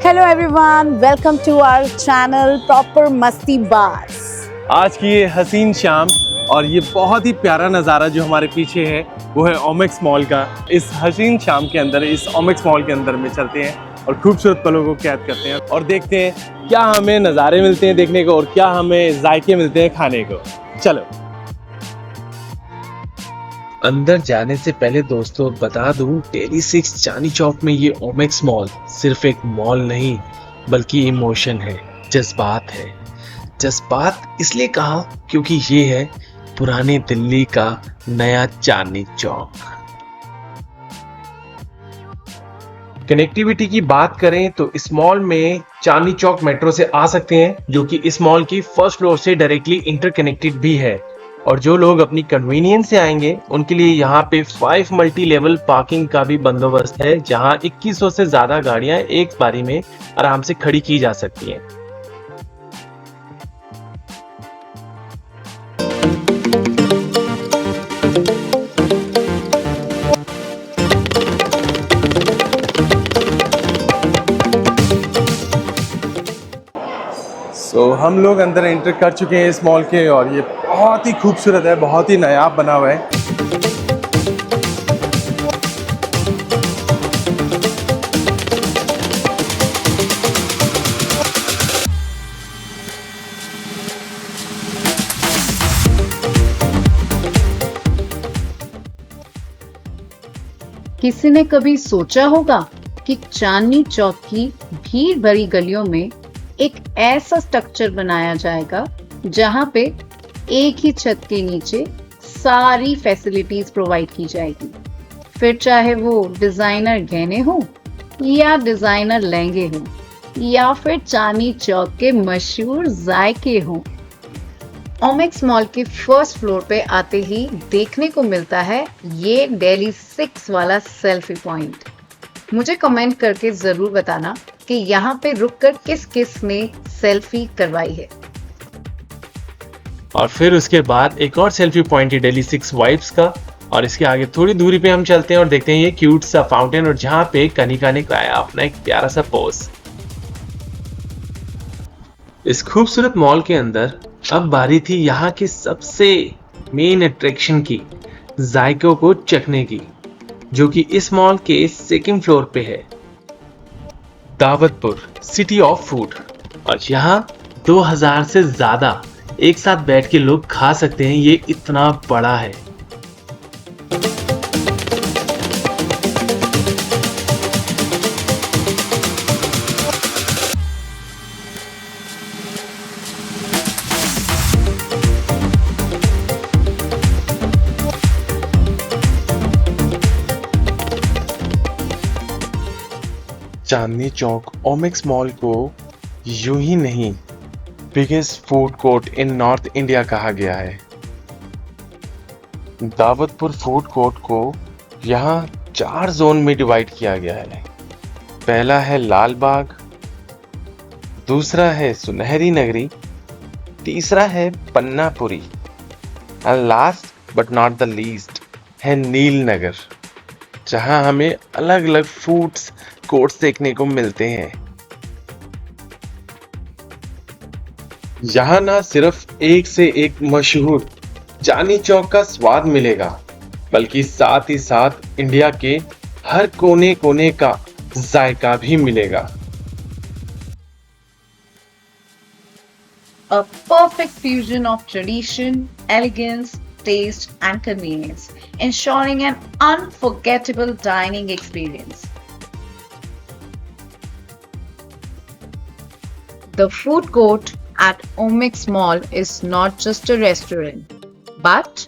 Hello everyone, welcome to our channel proper मस्ती bars. आज की ये हसीन शाम और ये बहुत ही प्यारा नज़ारा जो हमारे पीछे है वो है ओमेक्स मॉल का। इस हसीन शाम के अंदर इस ओमेक्स मॉल के अंदर में चलते हैं और खूबसूरत पलों को कैद करते हैं और देखते हैं क्या हमें नज़ारे मिलते हैं देखने को और क्या हमें जायके मिलते हैं खाने को। चलो अंदर जाने से पहले दोस्तों बता दूं, डेली 6 चांदनी चौक में ये ओमेक्स मॉल सिर्फ एक मॉल नहीं बल्कि इमोशन है, जज्बात है। जज्बात इसलिए कहा क्योंकि ये है पुरानी दिल्ली का नया चांदनी चौक। कनेक्टिविटी की बात करें तो इस मॉल में चांदनी चौक मेट्रो से आ सकते हैं, जो कि इस मॉल की फर्स्ट फ्लोर से डायरेक्टली इंटरकनेक्टेड भी है। और जो लोग अपनी कन्वीनियंस से आएंगे उनके लिए यहाँ पे 5 मल्टी लेवल पार्किंग का भी बंदोबस्त है, जहाँ 2100 से ज्यादा गाड़ियां एक बारी में आराम से खड़ी की जा सकती हैं। हम लोग अंदर एंटर कर चुके हैं इस मॉल के और ये बहुत ही खूबसूरत है, बहुत ही नायाब बना हुआ है। किसी ने कभी सोचा होगा कि चांदनी चौक की भीड़ भरी गलियों में एक ऐसा स्ट्रक्चर बनाया जाएगा जहां पे एक ही छत के नीचे सारी फैसिलिटीज प्रोवाइड की जाएगी, फिर चाहे वो डिजाइनर गहने हो या डिजाइनर लहंगे हो या फिर चांदनी चौक के मशहूर जायके हो। ओमेक्स मॉल के फर्स्ट फ्लोर पे आते ही देखने को मिलता है ये डेली 6 वाला सेल्फी पॉइंट। मुझे कमेंट करके जरूर बताना कि यहाँ पे रुककर किस किस ने सेल्फी करवाई है। और फिर उसके बाद एक और सेल्फी पॉइंट है डेली 6 वाइब्स का, और इसके आगे थोड़ी दूरी पे हम चलते हैं और देखते हैं ये क्यूट सा फाउंटेन, और जहां पे कनिका ने गाया अपना एक प्यारा सा पोज। इस खूबसूरत मॉल के अंदर अब बारी थी यहाँ की सबसे मेन अट्रैक्शन की, जायकों को चखने की, जो कि इस मॉल के सेकंड फ्लोर पे है। दावतपुर सिटी ऑफ फूड, और यहाँ 2000 से ज्यादा एक साथ बैठ के लोग खा सकते हैं, ये इतना बड़ा है। चांदनी चौक ओमेक्स मॉल को यूं ही नहीं बिगेस्ट फूड कोर्ट इन नॉर्थ इंडिया कहा गया है। दावतपुर फूड कोर्ट को यहाँ 4 जोन में डिवाइड किया गया है। पहला है लाल बाग, दूसरा है सुनहरी नगरी, तीसरा है Pannapuri, and last but not the least है नील नगर, जहां हमें अलग अलग फूड्स कोर्ट्स देखने को मिलते हैं। यहाँ ना सिर्फ एक से एक मशहूर चांदनी चौक का स्वाद मिलेगा, बल्कि साथ ही साथ इंडिया के हर कोने कोने का जायका भी मिलेगा। A perfect fusion of tradition, elegance, taste and convenience, ensuring an unforgettable dining experience. The food court at Omex Mall is not just a restaurant, but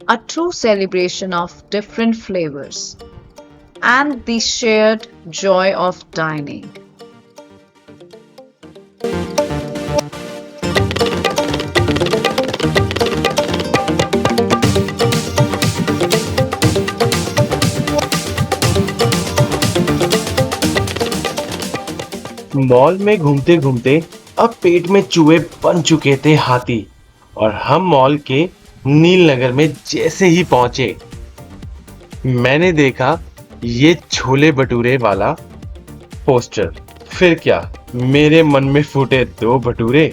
a true celebration of different flavors and the shared joy of dining. Mall में घूमते घूमते अब पेट में चूहे बन चुके थे हाथी, और हम मॉल के नील नगर में जैसे ही पहुंचे मैंने देखा ये छोले भटूरे वाला पोस्टर, फिर क्या, मेरे मन में फूटे 2 भटूरे।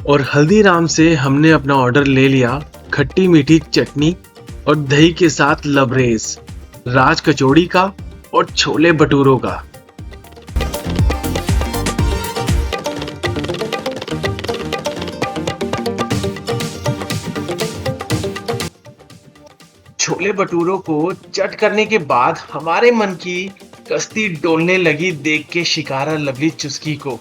और हल्दीराम से हमने अपना ऑर्डर ले लिया खट्टी मीठी चटनी और दही के साथ लबरेज, राज कचौड़ी का और छोले भटूरों का। छोले भटूरों को चट करने के बाद हमारे मन की कश्ती डोलने लगी देख के शिकारा लवली चुस्की को।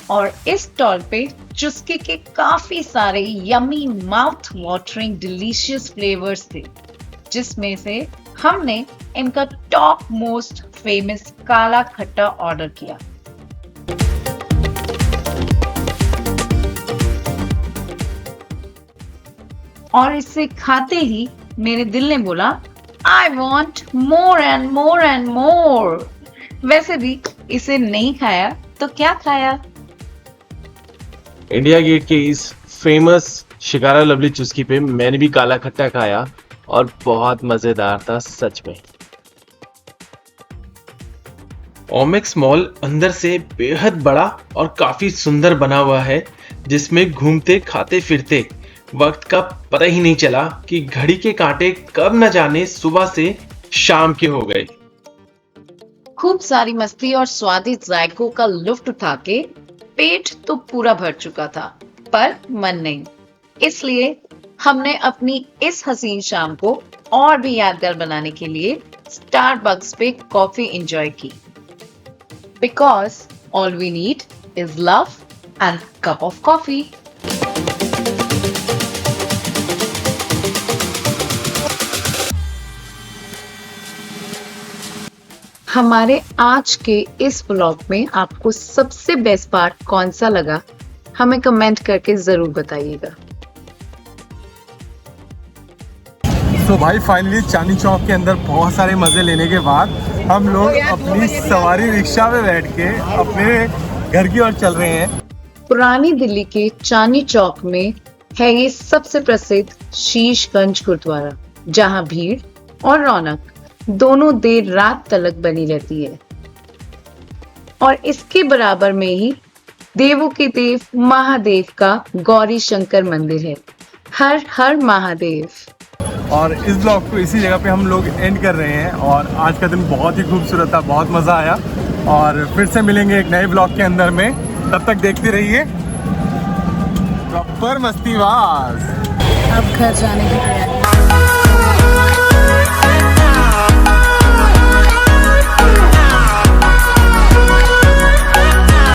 और इस स्टॉल पे चुस्की के काफी सारे yummy mouth watering delicious flavours थे, जिसमें से हमने इनका टॉप मोस्ट फेमस काला खट्टा ऑर्डर किया। और इसे खाते ही मेरे दिल ने बोला I want more and more and more. वैसे भी इसे नहीं खाया तो क्या खाया। इंडिया गेट के इस फेमस शिकारा लवली चुस्की पे मैंने भी काला खट्टा खाया और बहुत मजेदार था सच में। ओमेक्स मॉल अंदर से बेहद बड़ा और काफी सुंदर बना हुआ है, जिसमें घूमते खाते फिरते वक्त का पता ही नहीं चला कि घड़ी के कांटे कब न जाने सुबह से शाम के हो गए। खूब सारी मस्ती और स्वादिष्ट जायकों का लुत्फ उठा के पेट तो पूरा भर चुका था, पर मन नहीं। इसलिए हमने अपनी इस हसीन शाम को और भी यादगार बनाने के लिए स्टारबक्स पे कॉफी एंजॉय की। Because all we need is love and cup of coffee. हमारे आज के इस व्लॉग में आपको सबसे बेस्ट पार्ट कौन सा लगा, हमें कमेंट करके जरूर बताइएगा। तो भाई फाइनली चांदनी चौक के अंदर बहुत सारे मजे लेने के बाद हम लोग अपनी सवारी रिक्शा में बैठ के अपने घर की ओर चल रहे हैं। पुरानी दिल्ली के चांदनी चौक में है ये सबसे प्रसिद्ध शीशगंज गुरुद्वारा, जहां भीड़ और रौनक दोनों देर रात तक बनी रहती है। और इसके बराबर में ही देवों के देव महादेव का गौरी शंकर मंदिर है। हर हर महादेव। और इस ब्लॉग को इसी जगह पे हम लोग एंड कर रहे हैं। और आज का दिन बहुत ही खूबसूरत था, बहुत मज़ा आया। और फिर से मिलेंगे एक नए ब्लॉग के अंदर में, तब तक देखते रहिए प्रॉपर मस्तीबाज। अब घर जाने की तैयारी।